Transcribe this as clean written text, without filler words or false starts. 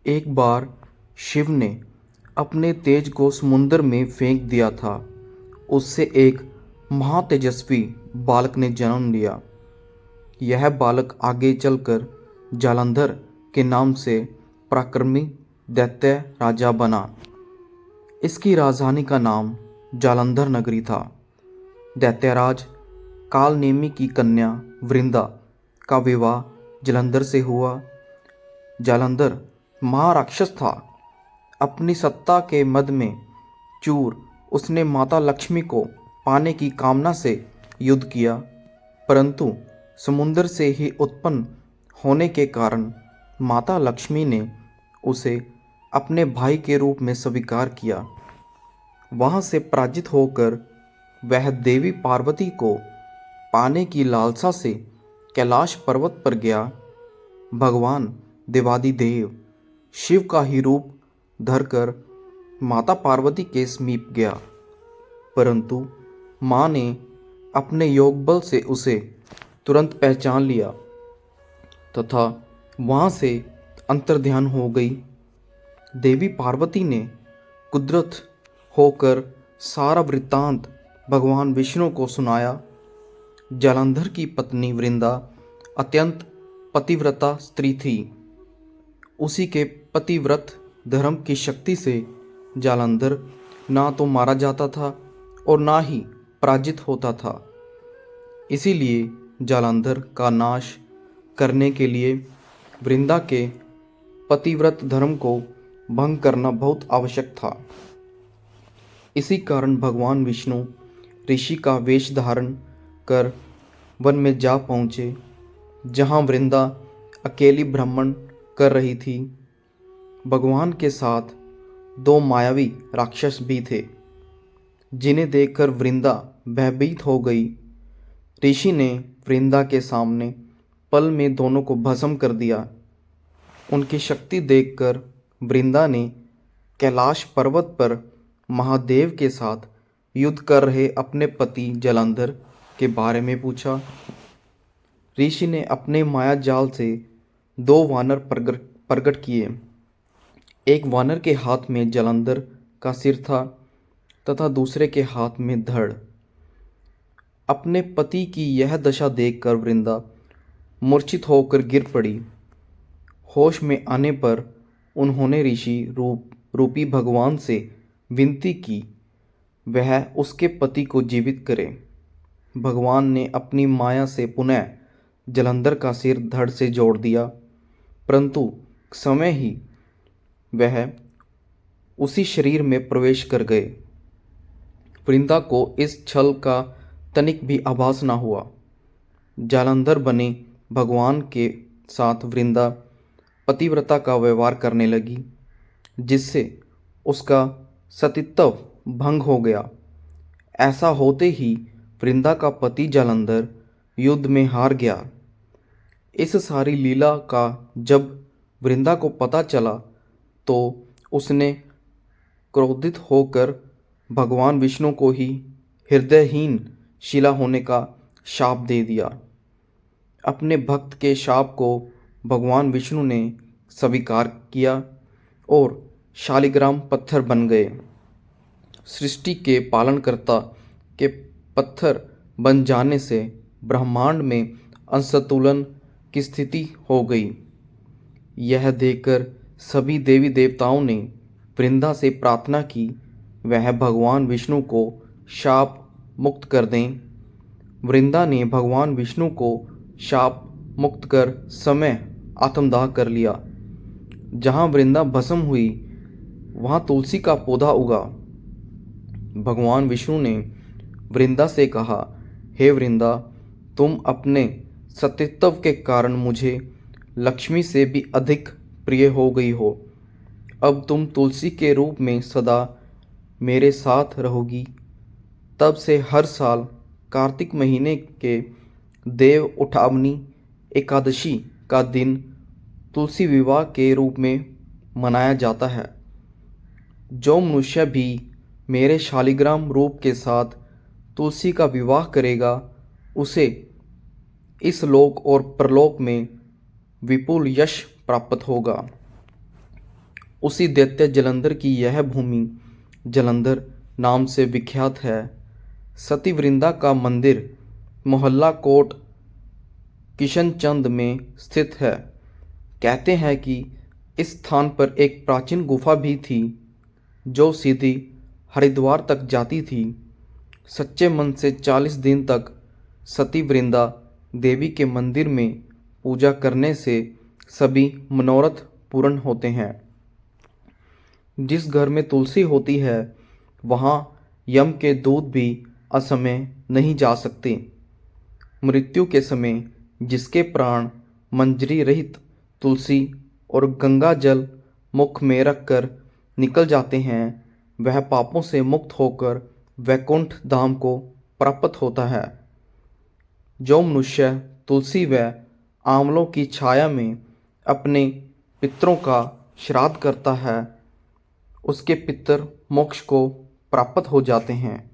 एक बार शिव ने अपने तेज को समुद्र में फेंक दिया था। उससे एक महातेजस्वी बालक ने जन्म लिया। यह बालक आगे चलकर जालंधर के नाम से पराक्रमी दैत्य राजा बना। इसकी राजधानी का नाम जालंधर नगरी था। दैत्यराज कालनेमी की कन्या वृंदा का विवाह जालंधर से हुआ। जालंधर महाराक्षस था। अपनी सत्ता के मद में चूर उसने माता लक्ष्मी को पाने की कामना से युद्ध किया, परंतु समुद्र से ही उत्पन्न होने के कारण माता लक्ष्मी ने उसे अपने भाई के रूप में स्वीकार किया। वहां से पराजित होकर वह देवी पार्वती को पाने की लालसा से कैलाश पर्वत पर गया। भगवान देवादिदेव शिव का ही रूप धरकर माता पार्वती के समीप गया, परंतु माँ ने अपने योग बल से उसे तुरंत पहचान लिया तथा वहाँ से अंतर्ध्यान हो गई। देवी पार्वती ने कुदरत होकर सारा वृत्तांत भगवान विष्णु को सुनाया। जालंधर की पत्नी वृंदा अत्यंत पतिव्रता स्त्री थी। उसी के पतिव्रत धर्म की शक्ति से जालंधर ना तो मारा जाता था और ना ही पराजित होता था। इसीलिए जालंधर का नाश करने के लिए वृंदा के पतिव्रत धर्म को भंग करना बहुत आवश्यक था। इसी कारण भगवान विष्णु ऋषि का वेश धारण कर वन में जा पहुँचे, जहाँ वृंदा अकेली भ्रमण कर रही थी। भगवान के साथ दो मायावी राक्षस भी थे, जिन्हें देखकर वृंदा भयभीत हो गई। ऋषि ने वृंदा के सामने पल में दोनों को भस्म कर दिया। उनकी शक्ति देखकर वृंदा ने कैलाश पर्वत पर महादेव के साथ युद्ध कर रहे अपने पति जालंधर के बारे में पूछा। ऋषि ने अपने माया जाल से दो वानर प्रकट किए। एक वानर के हाथ में जालंधर का सिर था तथा दूसरे के हाथ में धड़। अपने पति की यह दशा देखकर वृंदा मूर्छित होकर गिर पड़ी। होश में आने पर उन्होंने ऋषि रूपी भगवान से विनती की वह उसके पति को जीवित करे। भगवान ने अपनी माया से पुनः जालंधर का सिर धड़ से जोड़ दिया, परंतु समय ही वह उसी शरीर में प्रवेश कर गए। वृंदा को इस छल का तनिक भी आभास न हुआ। जालंधर बने भगवान के साथ वृंदा पतिव्रता का व्यवहार करने लगी, जिससे उसका सतीत्व भंग हो गया। ऐसा होते ही वृंदा का पति जालंधर युद्ध में हार गया। इस सारी लीला का जब वृंदा को पता चला तो उसने क्रोधित होकर भगवान विष्णु को ही हृदयहीन शिला होने का शाप दे दिया। अपने भक्त के शाप को भगवान विष्णु ने स्वीकार किया और शालिग्राम पत्थर बन गए। सृष्टि के पालनकर्ता के पत्थर बन जाने से ब्रह्मांड में असंतुलन की स्थिति हो गई। यह देखकर सभी देवी देवताओं ने वृंदा से प्रार्थना की वह भगवान विष्णु को शाप मुक्त कर दें। वृंदा ने भगवान विष्णु को शाप मुक्त कर समय आत्मदाह कर लिया। जहाँ वृंदा भस्म हुई वहाँ तुलसी का पौधा उगा। भगवान विष्णु ने वृंदा से कहा, हे वृंदा, तुम अपने सतीत्व के कारण मुझे लक्ष्मी से भी अधिक प्रिय हो गई हो। अब तुम तुलसी के रूप में सदा मेरे साथ रहोगी। तब से हर साल कार्तिक महीने के देव उठावनी एकादशी का दिन तुलसी विवाह के रूप में मनाया जाता है। जो मनुष्य भी मेरे शालिग्राम रूप के साथ तुलसी का विवाह करेगा, उसे इस लोक और परलोक में विपुल यश प्राप्त होगा। उसी दैत्य जलंधर की यह भूमि जलंधर नाम से विख्यात है। सती वृंदा का मंदिर मोहल्ला कोट किशनचंद में स्थित है। कहते हैं कि इस स्थान पर एक प्राचीन गुफा भी थी जो सीधी हरिद्वार तक जाती थी। सच्चे मन से 40 दिन तक सती वृंदा देवी के मंदिर में पूजा करने से सभी मनोरथ पूर्ण होते हैं। जिस घर में तुलसी होती है वहाँ यम के दूत भी असमय नहीं जा सकते। मृत्यु के समय जिसके प्राण मंजरी रहित तुलसी और गंगा जल मुख में रखकर निकल जाते हैं वह पापों से मुक्त होकर वैकुंठ धाम को प्राप्त होता है। जो मनुष्य तुलसी व आंवलों की छाया में अपने पितरों का श्राद्ध करता है उसके पितर मोक्ष को प्राप्त हो जाते हैं।